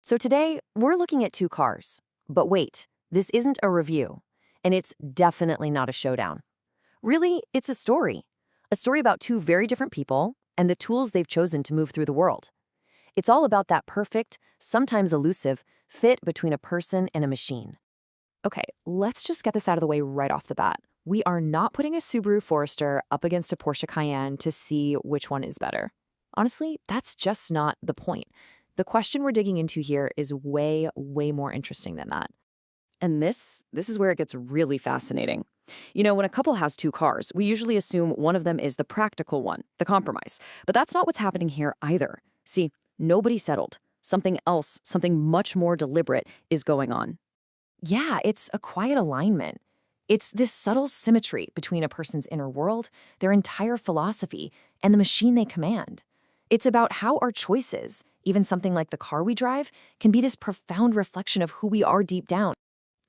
So today, we're looking at two cars. But wait, this isn't a review. And it's definitely not a showdown. Really, it's a story. A story about two very different people and the tools they've chosen to move through the world. It's all about that perfect, sometimes elusive, fit between a person and a machine. Okay, let's just get this out of the way right off the bat. We are not putting a Subaru Forester up against a Porsche Cayenne to see which one is better. Honestly, that's just not the point. The question we're digging into here is way, way more interesting than that. And this is where it gets really fascinating. You know, when a couple has two cars, we usually assume one of them is the practical one, the compromise. But that's not what's happening here either. See, nobody settled. Something else, something much more deliberate is going on. Yeah, it's a quiet alignment. It's this subtle symmetry between a person's inner world, their entire philosophy, and the machine they command. It's about how our choices, even something like the car we drive, can be this profound reflection of who we are deep down.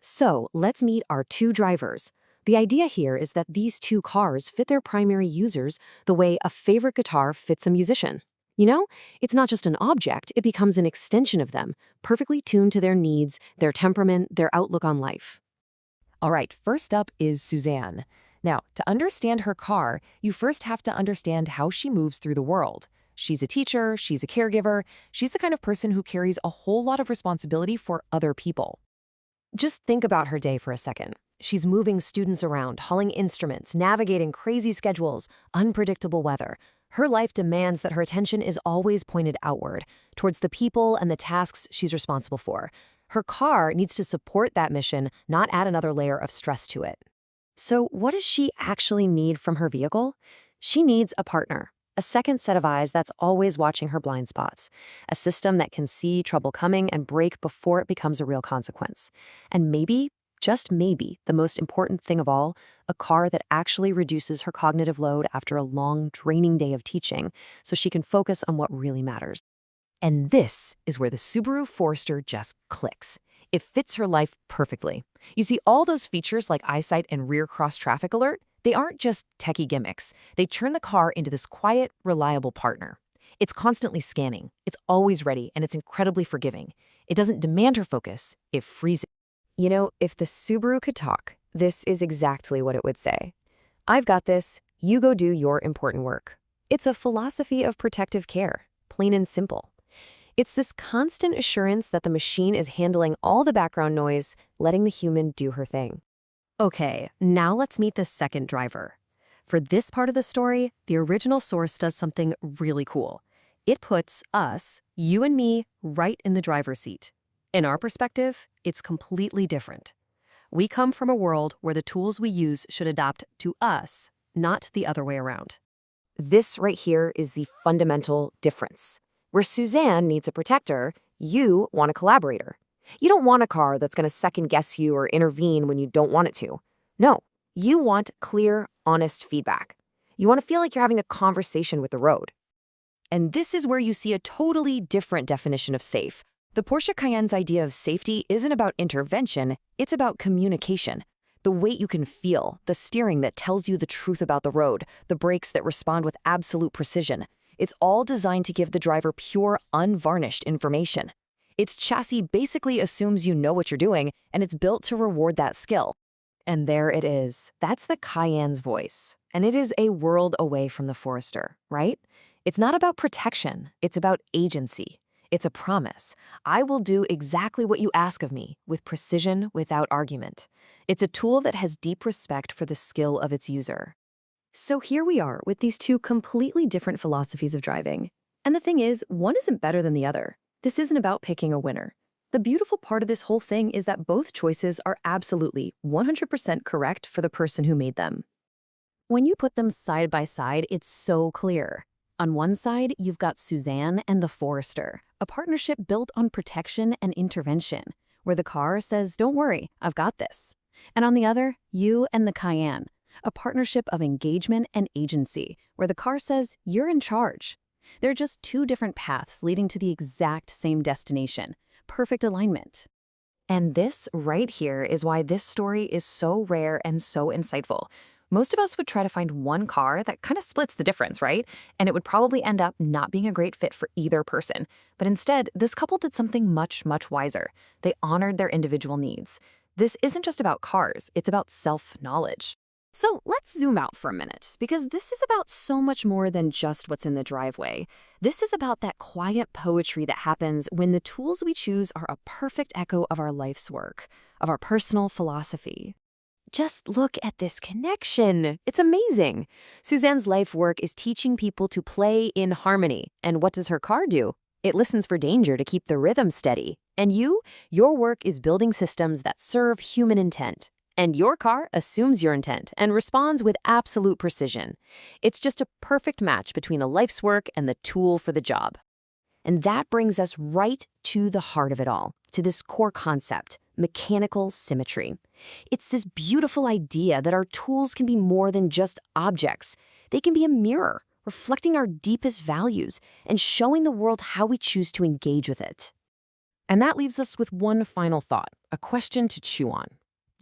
So, let's meet our two drivers. The idea here is that these two cars fit their primary users the way a favorite guitar fits a musician. You know, it's not just an object, it becomes an extension of them, perfectly tuned to their needs, their temperament, their outlook on life. All right, first up is Suzanne. Now, to understand her car, you first have to understand how she moves through the world. She's a teacher, she's a caregiver, she's the kind of person who carries a whole lot of responsibility for other people. Just think about her day for a second. She's moving students around, hauling instruments, navigating crazy schedules, unpredictable weather. Her life demands that her attention is always pointed outward, towards the people and the tasks she's responsible for. Her car needs to support that mission, not add another layer of stress to it. So what does she actually need from her vehicle? She needs a partner, a second set of eyes that's always watching her blind spots, a system that can see trouble coming and break before it becomes a real consequence. And maybe, just maybe, the most important thing of all, a car that actually reduces her cognitive load after a long, draining day of teaching so she can focus on what really matters. And this is where the Subaru Forester just clicks. It fits her life perfectly. You see, all those features like eyesight and rear cross-traffic alert, they aren't just techie gimmicks. They turn the car into this quiet, reliable partner. It's constantly scanning, it's always ready, and it's incredibly forgiving. It doesn't demand her focus, it frees it. You know, if the Subaru could talk, this is exactly what it would say. I've got this, you go do your important work. It's a philosophy of protective care, plain and simple. It's this constant assurance that the machine is handling all the background noise, letting the human do her thing. Okay, now let's meet the second driver. For this part of the story, the original source does something really cool. It puts us, you and me, right in the driver's seat. In our perspective, it's completely different. We come from a world where the tools we use should adapt to us, not the other way around. This right here is the fundamental difference. Where Suzanne needs a protector, you want a collaborator. You don't want a car that's going to second-guess you or intervene when you don't want it to. No, you want clear, honest feedback. You want to feel like you're having a conversation with the road. And this is where you see a totally different definition of safe. The Porsche Cayenne's idea of safety isn't about intervention, it's about communication. The weight you can feel, the steering that tells you the truth about the road, the brakes that respond with absolute precision. It's all designed to give the driver pure, unvarnished information. Its chassis basically assumes you know what you're doing, and it's built to reward that skill. And there it is. That's the Cayenne's voice. And it is a world away from the Forester, right? It's not about protection, it's about agency. It's a promise. I will do exactly what you ask of me, with precision, without argument. It's a tool that has deep respect for the skill of its user. So here we are with these two completely different philosophies of driving. And the thing is, one isn't better than the other. This isn't about picking a winner. The beautiful part of this whole thing is that both choices are absolutely 100% correct for the person who made them. When you put them side by side, it's so clear. On one side, you've got Suzanne and the Forester, a partnership built on protection and intervention, where the car says, don't worry, I've got this. And on the other, you and the Cayenne, a partnership of engagement and agency, where the car says, you're in charge. They're just two different paths leading to the exact same destination. Perfect alignment. And this right here is why this story is so rare and so insightful. Most of us would try to find one car that kind of splits the difference, right? And it would probably end up not being a great fit for either person. But instead, this couple did something much, much wiser. They honored their individual needs. This isn't just about cars, it's about self-knowledge. So let's zoom out for a minute, because this is about so much more than just what's in the driveway. This is about that quiet poetry that happens when the tools we choose are a perfect echo of our life's work, of our personal philosophy. Just look at this connection. It's amazing. Suzanne's life work is teaching people to play in harmony. And what does her car do? It listens for danger to keep the rhythm steady. And your work is building systems that serve human intent. And your car assumes your intent and responds with absolute precision. It's just a perfect match between the life's work and the tool for the job. And that brings us right to the heart of it all, to this core concept, mechanical symmetry. It's this beautiful idea that our tools can be more than just objects. They can be a mirror, reflecting our deepest values and showing the world how we choose to engage with it. And that leaves us with one final thought, a question to chew on.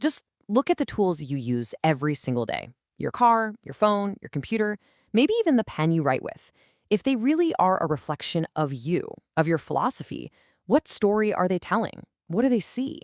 Just look at the tools you use every single day. Your car, your phone, your computer, maybe even the pen you write with. If they really are a reflection of you, of your philosophy, what story are they telling? What do they see?